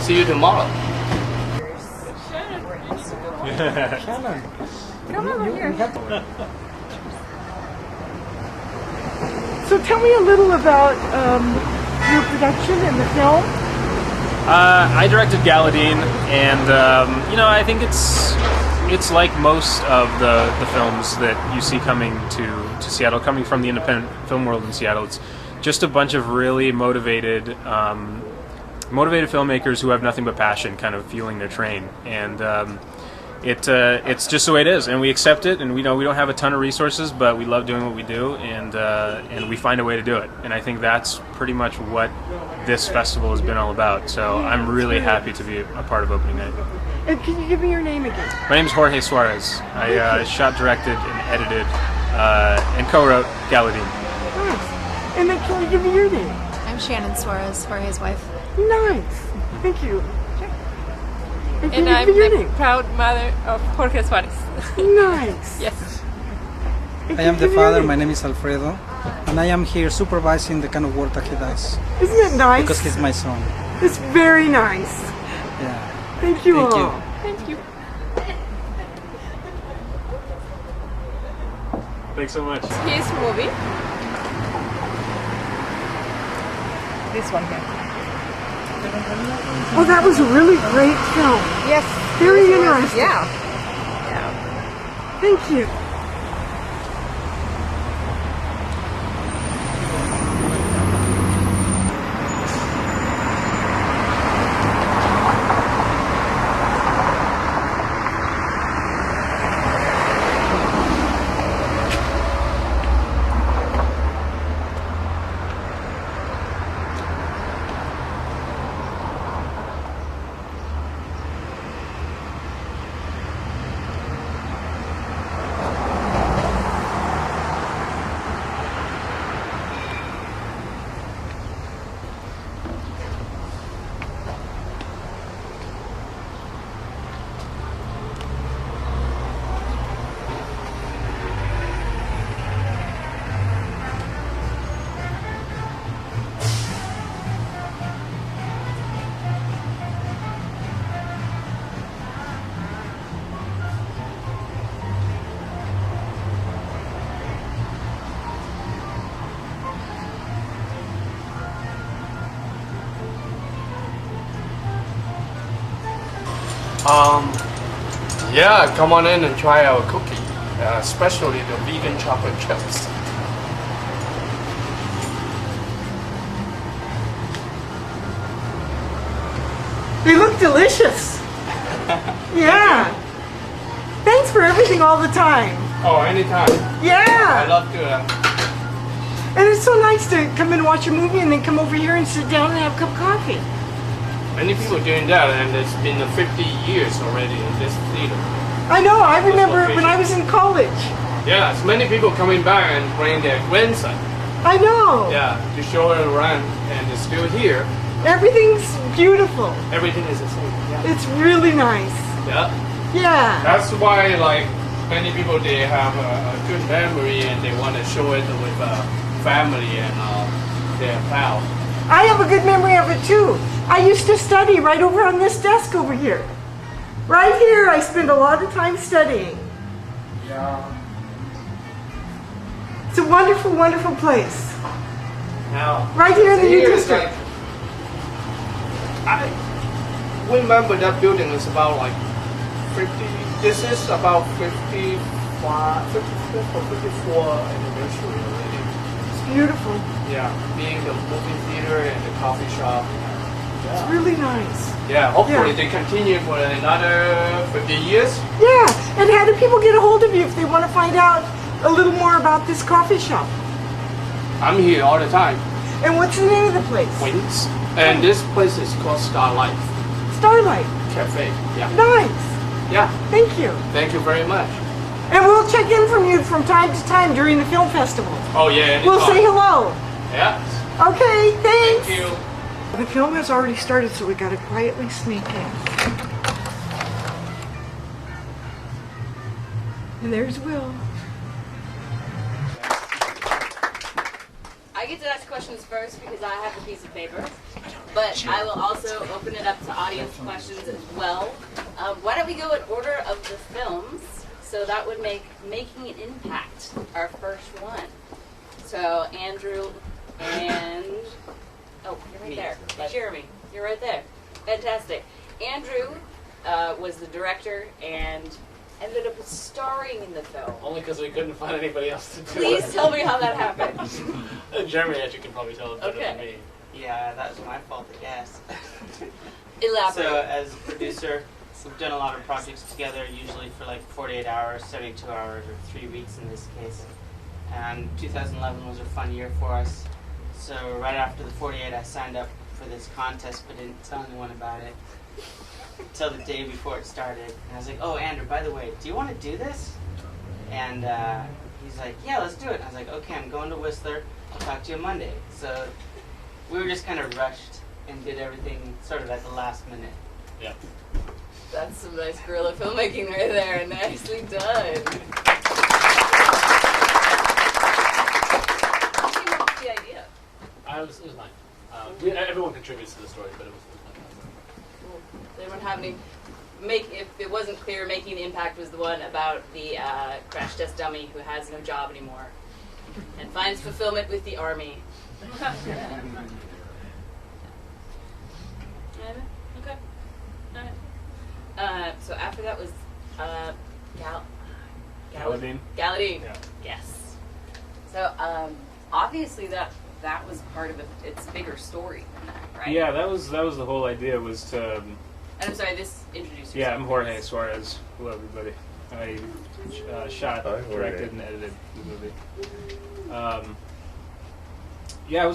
see you tomorrow. Shannon. Come over here. So tell me a little about your production in the film. I directed Galadine, and I think it's like most of the films that you see coming to Seattle, coming from the independent film world in Seattle. It's just a bunch of really motivated filmmakers who have nothing but passion, kind of fueling their train, and it's just the way it is, and we accept it. And we know we don't have a ton of resources, but we love doing what we do, and we find a way to do it. And I think that's pretty much what this festival has been all about. So I'm really happy to be a part of opening night. And can you give me your name again? My name is Jorge Suarez. I shot, directed, and edited, and co-wrote Galadine. Nice. And then can you give me your name? I'm Shannon Suarez, Jorge's wife. Nice. Thank you. And can And you I'm give me your the name? proud mother of Jorge Suarez. Nice. Yes. And I can am you the give me your father, name? my name is Alfredo, and I am here supervising the kind of work that he does, Isn't it nice? because he's my son. It's very nice. Yeah. Thank you Thank all. you. Thank you. Thanks so much. His movie. This one here. Oh, that was a really great film. Yes. Very interesting. Yeah. Thank you. Yeah, come on in and try our cookie, especially the vegan chocolate chips. They look delicious. Yeah. Thanks for everything all the time. Oh, anytime. I Yeah. love to. And it's so nice to come and watch a movie and then come over here and sit down and have a cup of coffee. Many people doing that, and it's been 50 years already in this theater. I know, I remember when I was in college. Yeah, it's many people coming back and bring their grandson. I know. Yeah, to show it around, and it's still here. Everything's beautiful. Everything is the same. Yeah. It's really nice. Yeah. Yeah. That's why, like, many people, they have a good memory and they want to show it with family and their pals. I have a good memory of it too. I used to study right over on this desk over here. Right here, I spend a lot of time studying. Yeah. It's a wonderful, wonderful place. Now, Right here in the New here is District. I remember that building is about like 50. This is about 55th or 54 anniversary already. It's beautiful. Yeah, being the movie theater and the coffee shop. It's really nice. Yeah, hopefully Yeah. they continue for another 50 years. Yeah, and how do people get a hold of you if they want to find out a little more about this coffee shop? I'm here all the time. And what's the name of the place? Wings. And this place is called Starlight Starlight. Cafe. Yeah. Nice. Yeah. Thank you. Thank you very much. And we'll check in from you from time to time during the film festival. Oh yeah. We'll say anytime. hello. Yeah. Okay, thanks. Thank you. The film has already started, so we gotta quietly sneak in. And there's Will. I get to ask questions first because I have a piece of paper. but I will also open it up to audience questions as well. Why don't we go in order of the films? So that would make Making an Impact our first one. So Andrew and you're right there. Jeremy, you're right there. Fantastic. Andrew was the director and ended up starring in the film. Only because we couldn't find anybody else to do it. Please tell me how that happened. Jeremy actually can probably tell it better than me. Yeah, that was my fault, I guess. Elaborate. So, as a producer, we've done a lot of projects together, usually for like 48 hours, 72 hours, or 3 weeks in this case. And 2011 was a fun year for us. So, right after the 48, I signed up for this contest, but didn't tell anyone about it until the day before it started. And I was like, oh, Andrew, by the way, do you want to do this? And he's like, yeah, let's do it. And I was like, okay, I'm going to Whistler. I'll talk to you on Monday. So we were just kind of rushed and did everything sort of at the last minute. Yeah. That's some nice guerrilla filmmaking right there. Nicely done. Who came up with the idea? It was mine. Everyone contributes to the story, but it was mine. Cool. Does anyone have any? If it wasn't clear, Making an Impact was the one about the crash test dummy who has no job anymore and finds fulfillment with the army. Okay. Alright. So after that was Galadine. Galadine. Yeah. Yes. So obviously that was part of its bigger story than that, right? Yeah, that was the whole idea, was to. And I'm sorry, introduce yourself. Yeah, I'm Jorge Suarez. Hello, everybody. I shot, directed, and edited the movie. Yeah,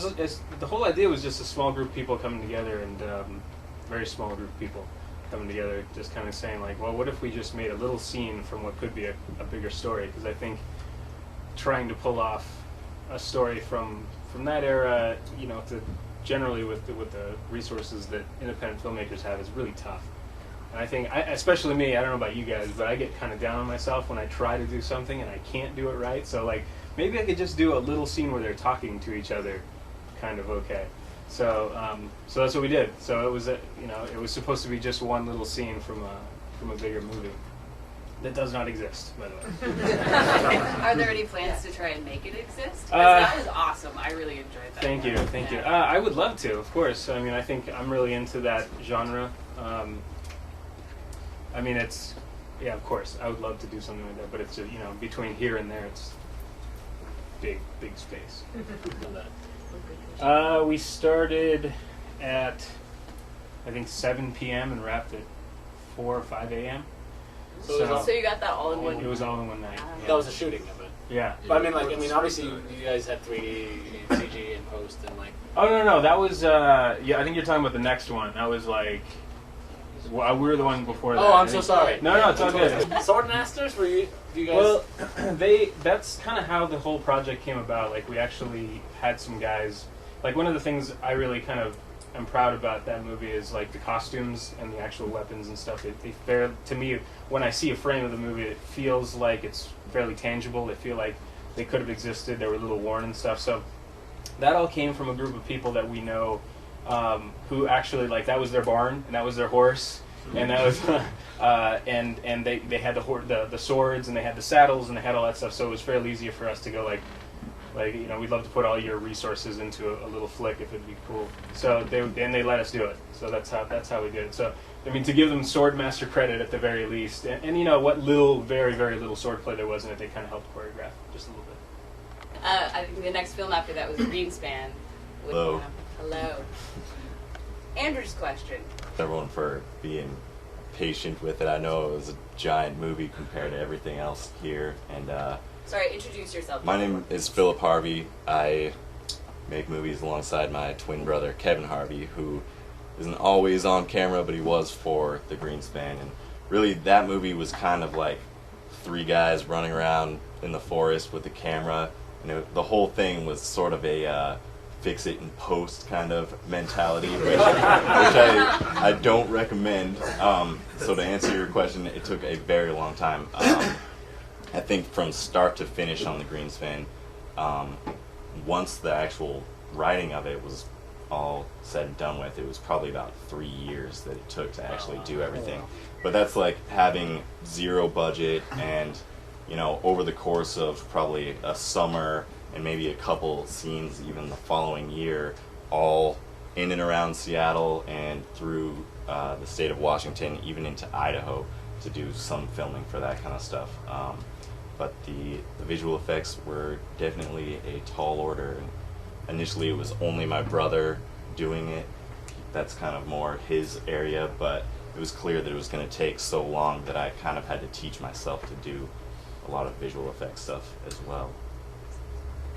the whole idea was just a small group of people coming together, and very small group of people coming together, just kind of saying like, well, what if we just made a little scene from what could be a bigger story? Because I think trying to pull off a story from that era, generally with the resources that independent filmmakers have, is really tough. And I think, especially me, I don't know about you guys, but I get kind of down on myself when I try to do something and I can't do it right. So like, maybe I could just do a little scene where they're talking to each other, kind of okay. So so that's what we did. So it was it was supposed to be just one little scene from a bigger movie that does not exist, by the way. Are there any plans to try and make it exist? 'Cause that was awesome. I really enjoyed that. Thank you. I would love to, of course. I mean, I think I'm really into that genre. I mean, of course, I would love to do something like that, but it's just, between here and there, it's big space. We started at, I think, 7 p.m. and wrapped at 4 or 5 a.m. So you got that all in one? It was all in one night. Yeah. That was the shooting of it. Yeah. But obviously you guys had 3D, CG, and post, and like. Oh no, that was I think you're talking about the next one. That was like, we were the one before that. Oh, I'm so sorry. No, it's all good. Sword Masters? Do you guys? Well, that's kind of how the whole project came about. Like, we actually had some guys. Like, one of the things I really kind of am proud about that movie is like the costumes and the actual weapons and stuff. To me, when I see a frame of the movie, it feels like it's fairly tangible. They feel like they could have existed. They were a little worn and stuff. So that all came from a group of people that we know, who actually, like, that was their barn and that was their horse, and that was and they had the swords, and they had the saddles, and they had all that stuff. So it was fairly easy for us to go like we'd love to put all your resources into a little flick if it'd be cool. So they let us do it. So that's how we did it. So I mean, to give them Swordmaster credit at the very least, and what very little swordplay there was in it, they kind of helped choreograph just a little bit. I think the next film after that was Greenspan. Hello. Hello. Andrew's question. Everyone for being patient with it. I know it was a giant movie compared to everything else here, and Sorry, introduce yourself. my name is Philip Harvey. I make movies alongside my twin brother Kevin Harvey, who isn't always on camera, but he was for the Greenspan. And really, that movie was kind of like 3 guys running around in the forest with a camera, and the whole thing was sort of a fix it in post kind of mentality, which I don't recommend. So to answer your question, it took a very long time. I think from start to finish on the Greenspan, once the actual writing of it was all said and done with, it was probably about 3 years that it took to actually do everything. But that's like having zero budget and, you know, over the course of probably a summer and maybe a couple scenes even the following year, all in and around Seattle and through the state of Washington, even into Idaho, to do some filming for that kind of stuff. But the visual effects were definitely a tall order. Initially, it was only my brother doing it. That's kind of more his area, but it was clear that it was going to take so long that I kind of had to teach myself to do a lot of visual effects stuff as well.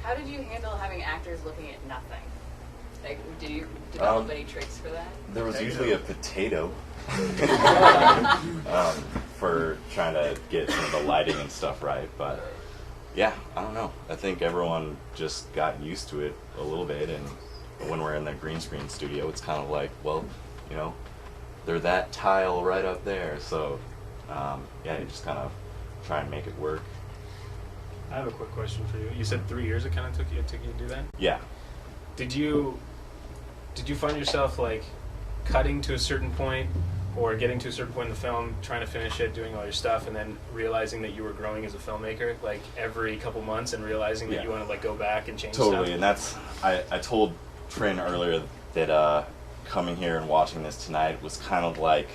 How did you handle having actors looking at nothing? Like, did you develop any tricks for that? There was usually a potato for trying to get some of the lighting and stuff right, but yeah, I don't know. I think everyone just got used to it a little bit, and when we're in the green screen studio, it's kind of like, well, you know, they're that tile right up there, so yeah, you just kind of try and make it work. I have a quick question for you. You said 3 years it kind of took you to do that? Yeah. Did you find yourself like cutting to a certain point or getting to a certain point in the film, trying to finish it, doing all your stuff, and then realizing that you were growing as a filmmaker, like every couple months, and realizing that you want to like go back and change totally, stuff? And that's, I told Trin earlier that coming here and watching this tonight was kind of like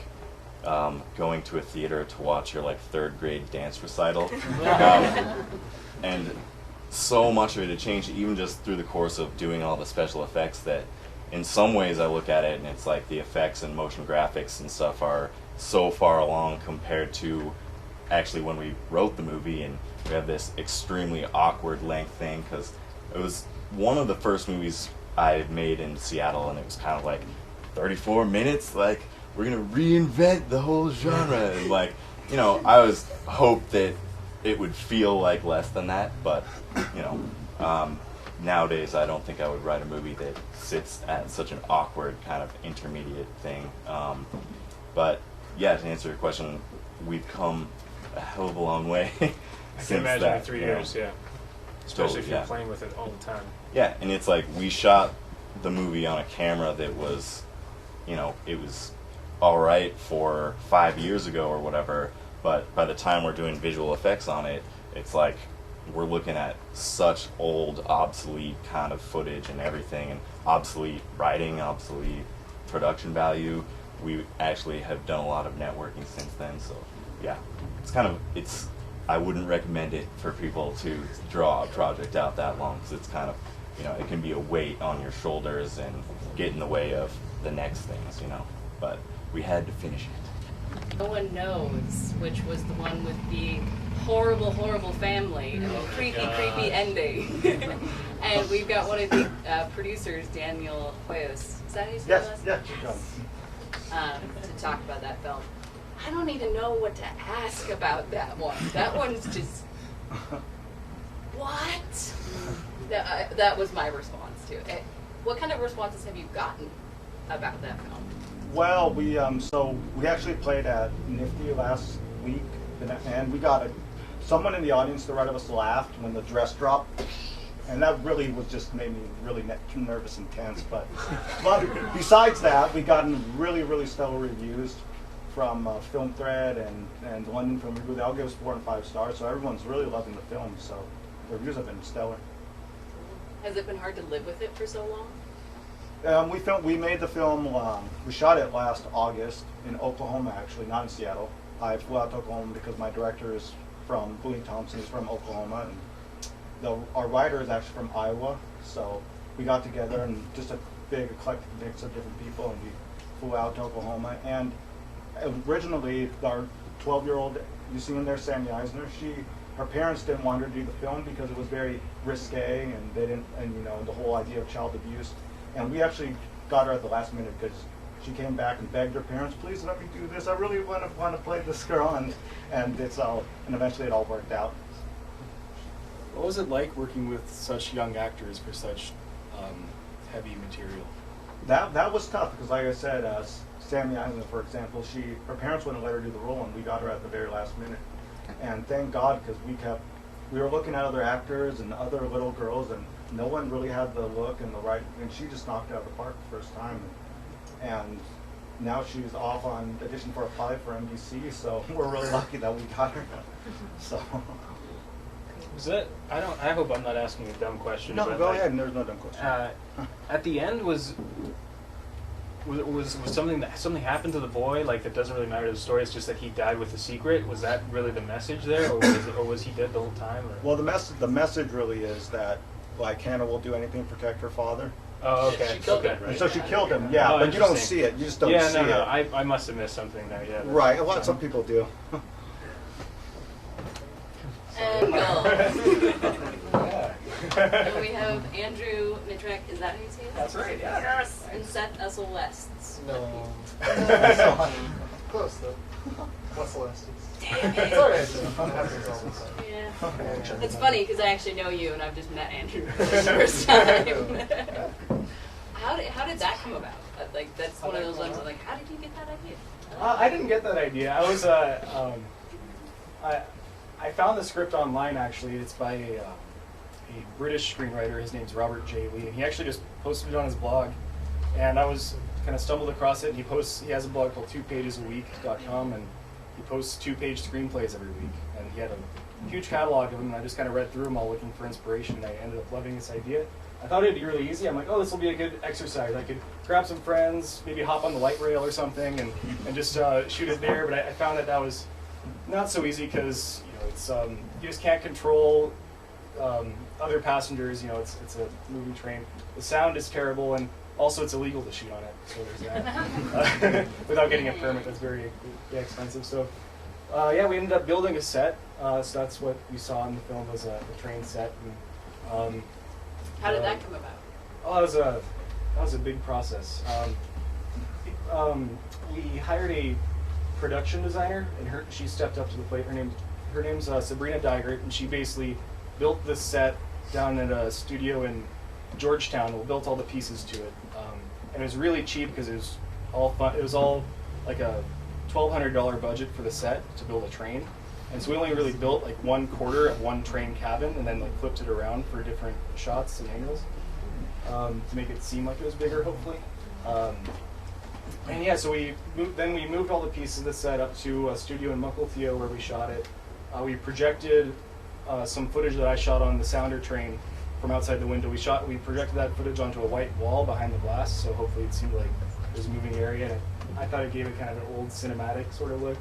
going to a theater to watch your like 3rd grade dance recital. And so much of it had changed even just through the course of doing all the special effects that in some ways I look at it and it's like the effects and motion graphics and stuff are so far along compared to actually when we wrote the movie, and we have this extremely awkward length thing because it was one of the first movies I made in Seattle, and it was kind of like 34 minutes, like we're gonna reinvent the whole genre, and like, you know, I was hoped that it would feel like less than that, but you know, nowadays I don't think I would write a movie that sits at such an awkward kind of intermediate thing. But yeah, to answer your question, we've come a hell of a long way. I can imagine in 3 years, yeah. Especially if you're yeah. playing with it all the time. Yeah, and it's like we shot the movie on a camera that was, you know, it was all right for 5 years ago or whatever, but by the time we're doing visual effects on it, it's like we're looking at such old, obsolete kind of footage and everything, and obsolete writing, obsolete production value. We actually have done a lot of networking since then, so yeah, it's kind of, it's, I wouldn't recommend it for people to draw a project out that long, because it's kind of, you know, it can be a weight on your shoulders and get in the way of the next things, you know, but we had to finish it. No One Knows, which was the one with the horrible, horrible family and the creepy, creepy ending. And we've got one of the producers, Daniel Hoyos. Is that how you say his last name? To talk about that film. I don't even know what to ask about that one. That one's just, what? That was my response to it. What kind of responses have you gotten about that film? Well, we actually played at Nifty last week, and we got someone in the audience, the right of us, laughed when the dress dropped, and that really was just made me really nervous and tense. But besides that, we gotten really, really stellar reviews from Film Thread and London Film Review. They all give us 4 and 5 stars, so everyone's really loving the film. So the reviews have been stellar. Has it been hard to live with it for so long? We made the film, we shot it last August in Oklahoma, actually, not in Seattle. I flew out to Oklahoma because my director is from, Bowie Thompson is from Oklahoma, and our writer is actually from Iowa, so we got together and just a big eclectic mix of different people, and we flew out to Oklahoma. And originally, our 12-year-old, you see in there, Sammy Eisner, her parents didn't want her to do the film because it was very risque, and they didn't, and you know, the whole idea of child abuse. And we actually got her at the last minute because she came back and begged her parents, please let me do this. I really want to play this girl, and eventually it all worked out. What was it like working with such young actors for such heavy material? That was tough because, like I said, Sammy Eisner, for example, her parents wouldn't let her do the role, and we got her at the very last minute. And thank God, because we kept we were looking at other actors and other little girls, and no one really had the look and the right, and she just knocked it out of the park the first time. And now she's off on audition for a 5 for NBC, so we're really lucky that we got her. So. Was that? I hope I'm not asking a dumb question. No, but go like, ahead. There's no dumb question. At the end, was something happened to the boy? Like that doesn't really matter to the story. It's just that he died with a secret. Was that really the message there, or was he dead the whole time? Or? Well, the message really is that like Hannah will do anything to protect her father. Oh, okay. She killed him, right? And so she killed him. Yeah, Oh, but you don't see it. You just don't see it. No. I must have missed something there. Yeah. Right. A lot. Some people do. And go. And we have Andrew Mitrek. Is that who you say? That's right, yeah. Yes. And Seth Ussel West. No. Close though. What's the last? Damn it. It's alright. It happens all the time. Yeah. It's funny because I actually know you and I've just met Andrew for the first time. How did that come about? Like that's one of those ones. Like, how did you get that idea? I didn't get that idea. I was I found the script online actually. It's by a British screenwriter. His name's Robert J. Lee, and he actually just posted it on his blog. And I was kind of stumbled across it. And he has a blog called 2pagesaweek.com, and he posts 2-page screenplays every week. And he had a huge catalog of them. And I just kind of read through them all looking for inspiration. And I ended up loving this idea. I thought it'd be really easy. I'm like, oh, this will be a good exercise. I could grab some friends, maybe hop on the light rail or something, and just shoot it there. But I found that was not so easy because it's you just can't control other passengers. It's a moving train. The sound is terrible, and also it's illegal to shoot on it. So there's that. Without getting a permit, that's very expensive. So yeah, we ended up building a set. So that's what we saw in the film was a train set. And, how did that come about? Oh, that was a big process. We hired a production designer, and she stepped up to the plate. Her name's Sabrina Digert, and she basically built this set down at a studio in Georgetown. We built all the pieces to it, and it was really cheap because it was all fun. It was all like a $1,200 budget for the set to build a train. And so we only really built like 1/4 of one train cabin and then like flipped it around for different shots and angles to make it seem like it was bigger, hopefully. And yeah, so we moved all the pieces of the set up to a studio in Mukilteo where we shot it. We projected some footage that I shot on the Sounder train from outside the window. We projected that footage onto a white wall behind the glass, so hopefully it seemed like it was a moving area. And I thought it gave it kind of an old cinematic sort of look.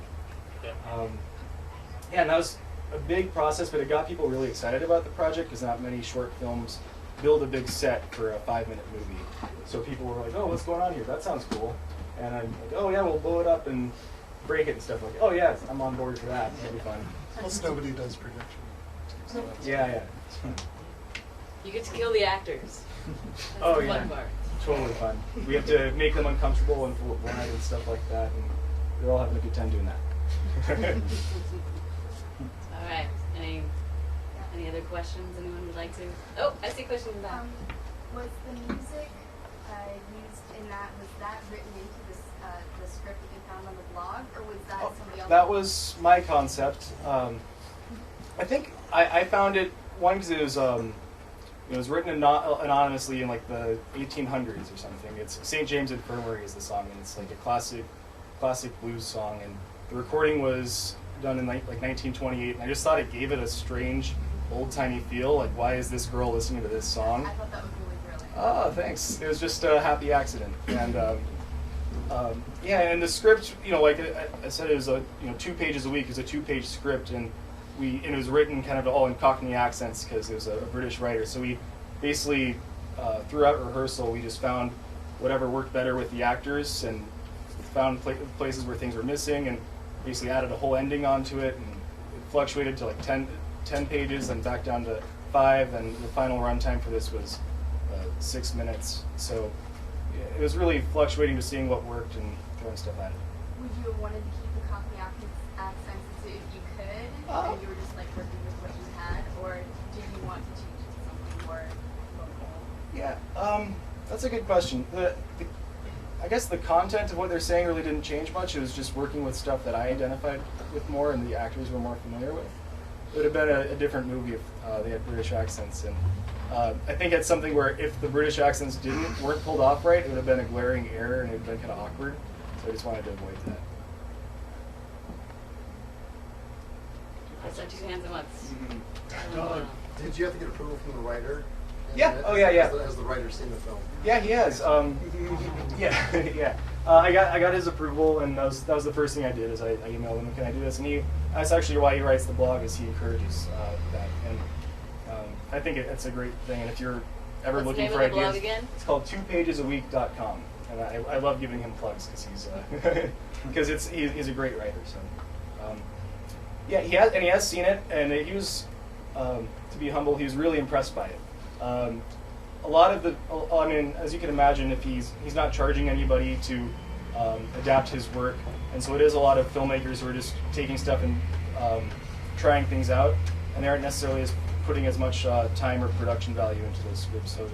Yeah, and that was a big process, but it got people really excited about the project because not many short films build a big set for a 5-minute movie. So people were like, oh, what's going on here? That sounds cool. And I'm like, oh yeah, we'll blow it up and break it and stuff. Like, oh yeah, I'm on board for that. That'll be fun. Almost nobody does production. Yeah. You get to kill the actors. That's Oh the yeah, fun part. totally fun. We have to make them uncomfortable and full of blood and stuff like that, and they're all having a good time doing that. All right. Any other questions anyone would like to? Oh, I see a question in the back. Was the music used in that? Was that written into the script that you found on the blog, or was that somebody else? That was my concept. I think I found it because it was written anonymously in like the 1800s or something. It's St. James Infirmary is the song, and it's like a classic blues song. And the recording was done in like 1928, and I just thought it gave it a strange, old-timey feel. Like, why is this girl listening to this song? I thought that was really thrilling. Oh, thanks. It was just a happy accident. And yeah, and the script, like I said, it was 2 pages a week. It's a 2-page script, and it was written kind of all in Cockney accents because it was a British writer. So we basically, throughout rehearsal, we just found whatever worked better with the actors and found places where things were missing and basically added a whole ending onto it. And it fluctuated to like 10 pages and back down to 5. And the final runtime for this was 6 minutes. So yeah, it was really fluctuating to seeing what worked and throwing stuff at it. Would you have wanted to keep the Cockney accents if you could, and you were just like working with what you had, or did you want to change it to something more local? Yeah, that's a good question. I guess the content of what they're saying really didn't change much. It was just working with stuff that I identified with more and the actors were more familiar with. would have been a different movie if they had British accents. And I think it's something where if the British accents weren't pulled off right, it would have been a glaring error and it would have been kind of awkward. So I just wanted to avoid that. I saw two hands at once. Did you have to get approval from the writer? Yeah. Oh, yeah. Has the writer seen the film? Yeah, he has. Yeah, yeah. I got his approval, and that was the first thing I did. Is I emailed him, "Can I do this?" And that's actually why he writes the blog. Is he encourages that, and I think it's a great thing. And if you're ever What's the looking name for of the blog ideas, again? it's called 2pagesaweek.com, and I love giving him plugs because he's a great writer. So yeah, he has seen it, and he was to be humble, he was really impressed by it. A lot of I mean, as you can imagine, if he's not charging anybody to adapt his work, and so it is a lot of filmmakers who are just taking stuff and trying things out, and they aren't necessarily putting as much time or production value into those scripts. So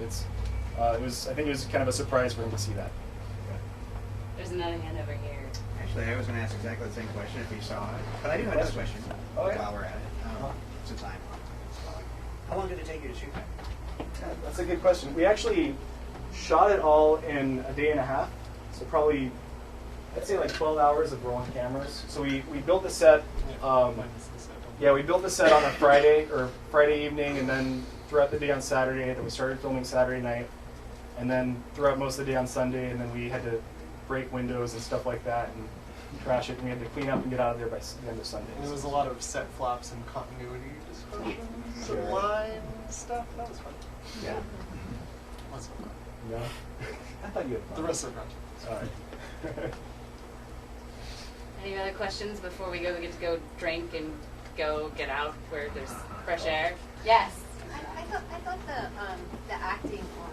I think it was kind of a surprise for him to see that. There's another hand over here. Actually, I was going to ask exactly the same question if you saw it, but I do have another question while we're at it, since I'm on. How long did it take you to shoot that? That's a good question. We actually shot it all in a day and a half, so probably, I'd say like 12 hours of rolling cameras. So we built the set, we built the set on a Friday evening, and then throughout the day on Saturday, then we started filming Saturday night, and then throughout most of the day on Sunday, and then we had to break windows and stuff like that, and trash it, and we had to clean up and get out of there by the end of Sunday. And there was a lot of set flops and continuity discussions and line stuff. That was fun. Yeah. Wasn't fun. No? I thought you had fun. The rest of the project. All right. Any other questions before we get to go drink and go get out where there's fresh air? Yes. I thought the acting on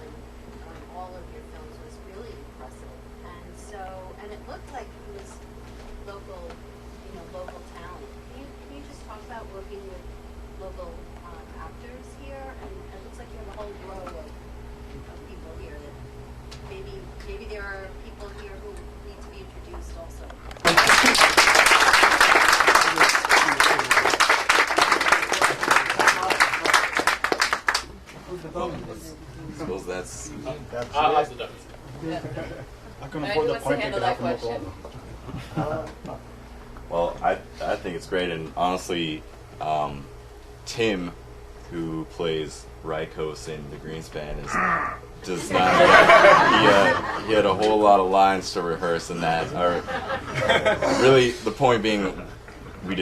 all of your films was really impressive, and it looked like it was local talent. Can you just talk about working with local actors here? And it looks like you have a whole row of people here that maybe there are people here who need to be introduced also. I suppose that's I can afford the point handle that question. Well, I think it's great, and honestly, Tim, who plays Rykos in the Greenspan, does not. He had a whole lot of lines to rehearse, and that are really the point being we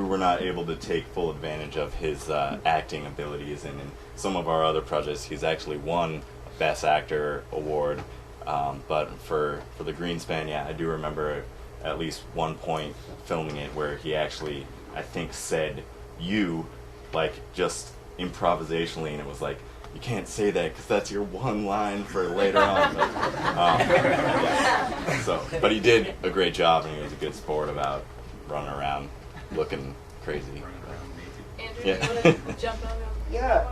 were not able to take full advantage of his acting abilities, and in some of our other projects, he's actually won a Best Actor award. But for the Greenspan, yeah, I do remember at least one point filming it where he actually, I think, said "you," like just improvisationally, and it was like, you can't say that because that's your one line for later on. But, yeah. So, but he did a great job, and he was a good sport about running around looking crazy. Andrew, Yeah. you want to jump on? Yeah,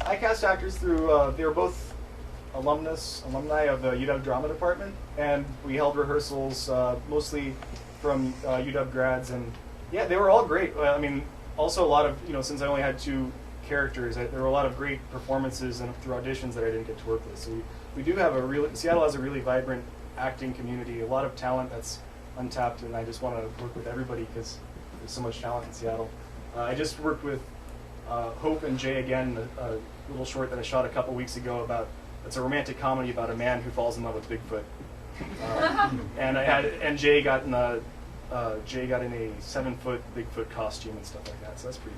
I cast actors through, they were both alumni of the UW Drama Department, and we held rehearsals mostly from UW grads, and yeah, they were all great. I mean, also a lot of, since I only had 2 characters, there were a lot of great performances and through auditions that I didn't get to work with. So we do have Seattle has a really vibrant acting community, a lot of talent that's untapped, and I just want to work with everybody because there's so much talent in Seattle. I just worked with Hope and Jay again, a little short that I shot a couple weeks ago it's a romantic comedy about a man who falls in love with Bigfoot. And Jay got in a 7-foot Bigfoot costume and stuff like that, so that's pretty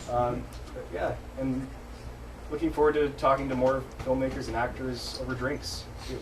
fun. Yeah, and looking forward to talking to more filmmakers and actors over drinks too.